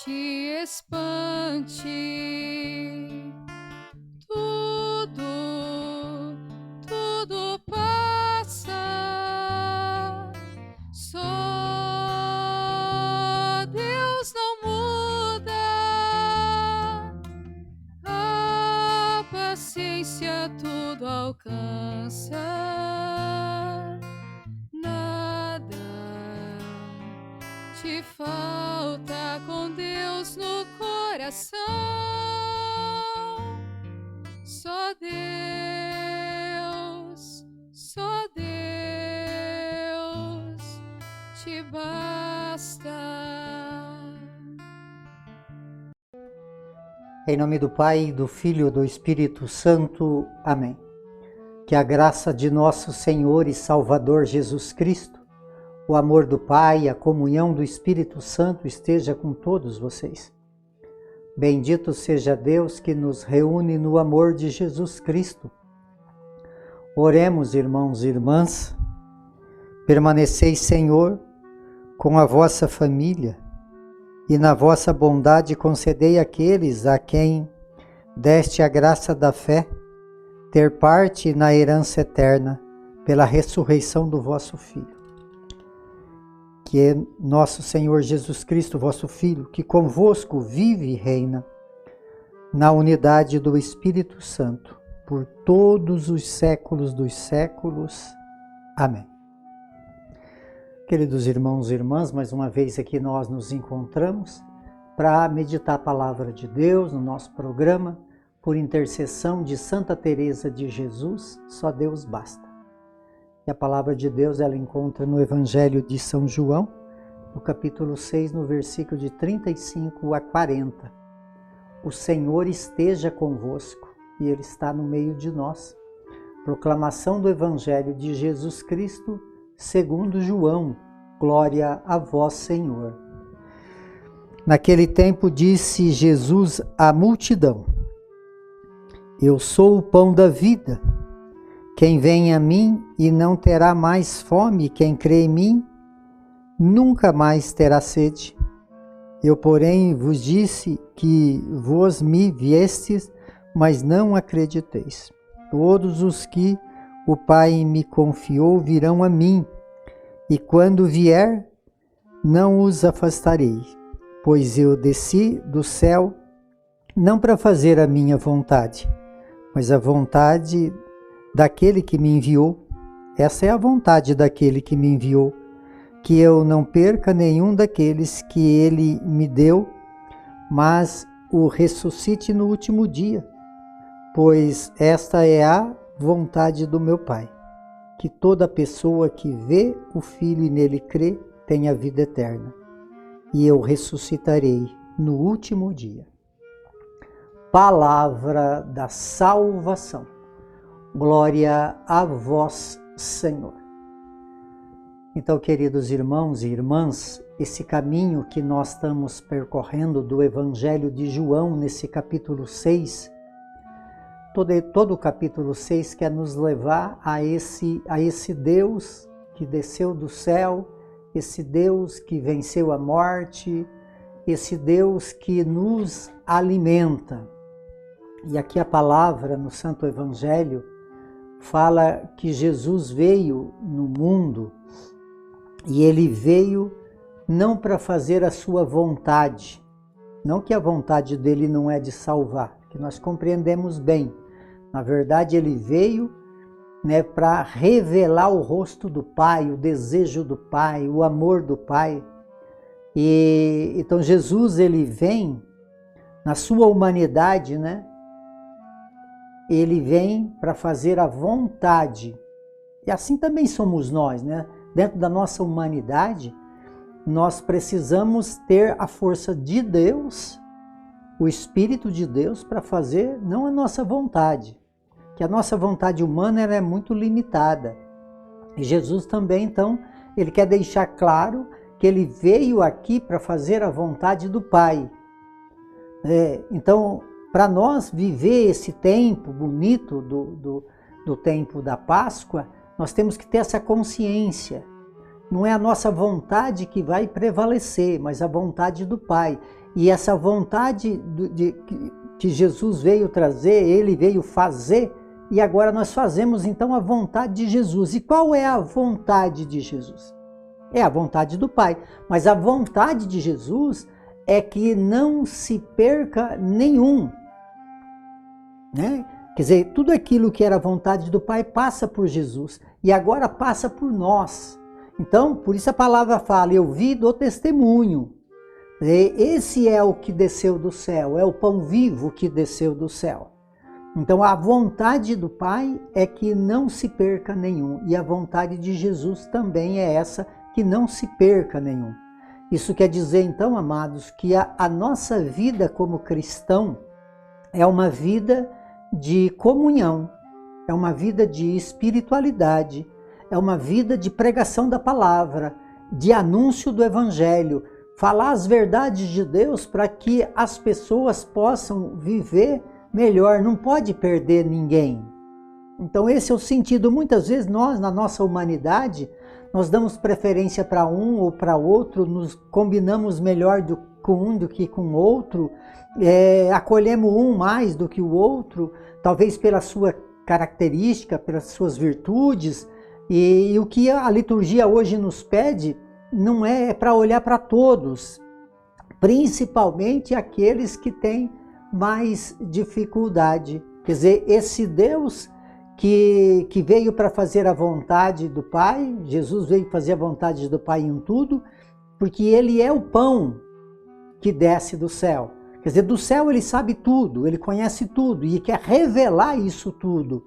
te espante. Tudo passa. Só Deus não muda. A paciência tudo alcança. Nada te falta com Deus no coração. Só Deus te basta. Em nome do Pai, do Filho e do Espírito Santo. Amém. Que a graça de nosso Senhor e Salvador Jesus Cristo, o amor do Pai e a comunhão do Espírito Santo esteja com todos vocês. Bendito seja Deus que nos reúne no amor de Jesus Cristo. Oremos, irmãos e irmãs. Permaneceis, Senhor, com a vossa família, e na vossa bondade concedei àqueles a quem deste a graça da fé, ter parte na herança eterna, pela ressurreição do vosso Filho. Que é nosso Senhor Jesus Cristo, vosso Filho, que convosco vive e reina, na unidade do Espírito Santo, por todos os séculos dos séculos. Amém. Queridos irmãos e irmãs, mais uma vez aqui nós nos encontramos para meditar a palavra de Deus no nosso programa, por intercessão de Santa Teresa de Jesus, só Deus basta. E a palavra de Deus ela encontra no Evangelho de São João, no capítulo 6, no versículo de 35 a 40. O Senhor esteja convosco e Ele está no meio de nós. Proclamação do Evangelho de Jesus Cristo, segundo João. Glória a vós, Senhor. Naquele tempo disse Jesus à multidão: Eu sou o pão da vida. Quem vem a mim e não terá mais fome, quem crê em mim, nunca mais terá sede. Eu, porém, vos disse que vos me viestes, mas não acrediteis. Todos os que o Pai me confiou virão a mim, e quando vier, não os afastarei, pois eu desci do céu não para fazer a minha vontade, mas a vontade daquele que me enviou. Essa é a vontade daquele que me enviou, que eu não perca nenhum daqueles que ele me deu, mas o ressuscite no último dia, pois esta é a vontade do meu Pai, que toda pessoa que vê o Filho e nele crê tenha vida eterna, e eu ressuscitarei no último dia. Palavra da salvação. Glória a vós, Senhor. Então, queridos irmãos e irmãs, esse caminho que nós estamos percorrendo do Evangelho de João, nesse capítulo 6, todo o capítulo 6 quer nos levar a esse Deus que desceu do céu, esse Deus que venceu a morte, esse Deus que nos alimenta. E aqui a palavra no Santo Evangelho fala que Jesus veio no mundo e ele veio não para fazer a sua vontade, não que a vontade dele não é de salvar, que nós compreendemos bem. Na verdade, ele veio, para revelar o rosto do Pai, o desejo do Pai, o amor do Pai. E então Jesus ele vem na sua humanidade, Ele vem para fazer a vontade. E assim também somos nós, Dentro da nossa humanidade, nós precisamos ter a força de Deus, o Espírito de Deus, para fazer não a nossa vontade, que a nossa vontade humana ela é muito limitada. E Jesus também, então, ele quer deixar claro que ele veio aqui para fazer a vontade do Pai. Então, para nós viver esse tempo bonito do tempo da Páscoa, nós temos que ter essa consciência não é a nossa vontade que vai prevalecer, mas a vontade do Pai. E essa vontade que Jesus veio trazer, ele veio fazer, e agora nós fazemos então a vontade de Jesus. E qual é a vontade de Jesus? É a vontade do Pai. Mas a vontade de Jesus é que não se perca nenhum, né? Quer dizer, tudo aquilo que era a vontade do Pai passa por Jesus e agora passa por nós. Então, por isso a palavra fala, eu vi do testemunho. Esse é o que desceu do céu, é o pão vivo que desceu do céu. Então, a vontade do Pai é que não se perca nenhum. E a vontade de Jesus também é essa, que não se perca nenhum. Isso quer dizer, então, amados, que a nossa vida como cristão é uma vida de comunhão, é uma vida de espiritualidade, é uma vida de pregação da palavra, de anúncio do evangelho, falar as verdades de Deus para que as pessoas possam viver melhor, não pode perder ninguém. Então esse é o sentido. Muitas vezes nós, na nossa humanidade, nós damos preferência para um ou para outro, nos combinamos melhor com um do que com o outro, acolhemos um mais do que o outro, talvez pela sua característica, pelas suas virtudes, e o que a liturgia hoje nos pede não é para olhar para todos, principalmente aqueles que têm mais dificuldade. Quer dizer, esse Deus que veio para fazer a vontade do Pai, Jesus veio fazer a vontade do Pai em tudo, porque ele é o pão que desce do céu. Quer dizer, do céu ele sabe tudo, ele conhece tudo e quer revelar isso tudo.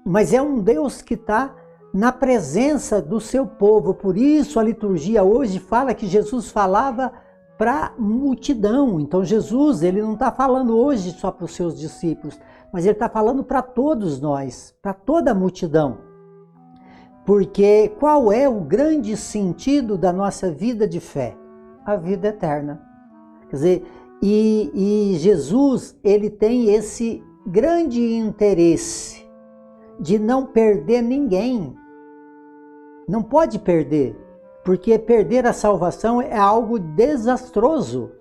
Mas é um Deus que está na presença do seu povo. Por isso a liturgia hoje fala que Jesus falava para a multidão. Então Jesus, ele não está falando hoje só para os seus discípulos, mas ele está falando para todos nós, para toda a multidão. Porque qual é o grande sentido da nossa vida de fé? A vida eterna. Quer dizer, e Jesus, ele tem esse grande interesse de não perder ninguém. Não pode perder, porque perder a salvação é algo desastroso.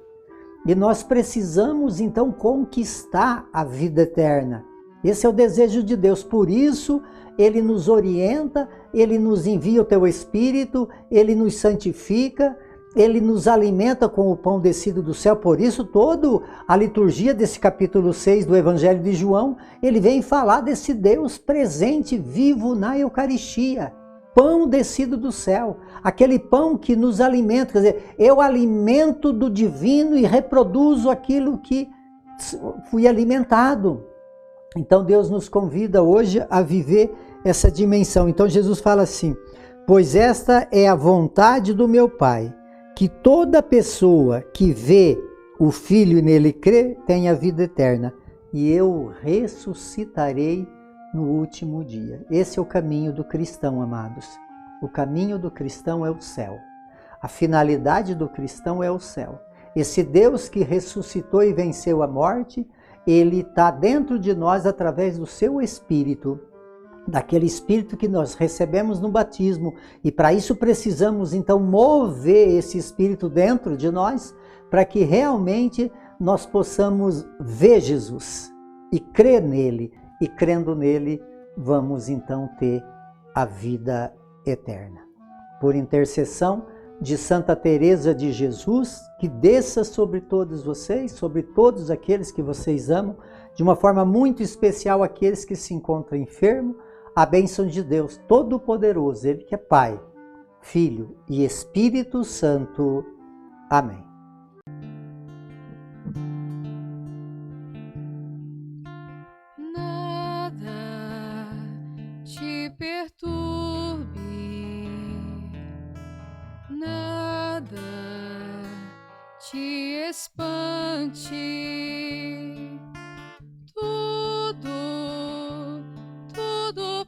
E nós precisamos, então, conquistar a vida eterna. Esse é o desejo de Deus. Por isso, ele nos orienta, ele nos envia o teu Espírito, ele nos santifica, ele nos alimenta com o pão descido do céu. Por isso, toda a liturgia desse capítulo 6 do Evangelho de João, ele vem falar desse Deus presente, vivo na Eucaristia. Pão descido do céu, aquele pão que nos alimenta, quer dizer, eu alimento do divino e reproduzo aquilo que fui alimentado. Então Deus nos convida hoje a viver essa dimensão. Então Jesus fala assim, pois esta é a vontade do meu Pai, que toda pessoa que vê o Filho e nele crê, tenha vida eterna, e eu ressuscitarei no último dia. Esse é o caminho do cristão, amados. O caminho do cristão é o céu. A finalidade do cristão é o céu. Esse Deus que ressuscitou e venceu a morte, ele está dentro de nós através do seu Espírito, daquele Espírito que nós recebemos no batismo. E para isso precisamos então mover esse Espírito dentro de nós, para que realmente nós possamos ver Jesus e crer nele. E crendo nele, vamos então ter a vida eterna. Por intercessão de Santa Teresa de Jesus, que desça sobre todos vocês, sobre todos aqueles que vocês amam, de uma forma muito especial aqueles que se encontram enfermos, a bênção de Deus Todo-Poderoso, Ele que é Pai, Filho e Espírito Santo. Amém. Nada te espante, tudo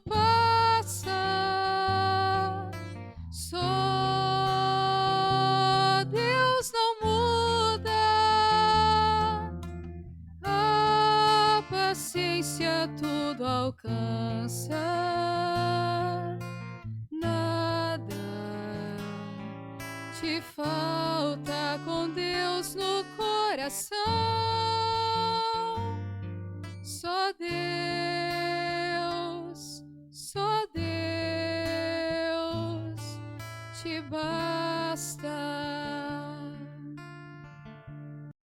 passa, só Deus não muda, a paciência tudo alcança. Nada te falta com Deus no coração. Só Deus te basta.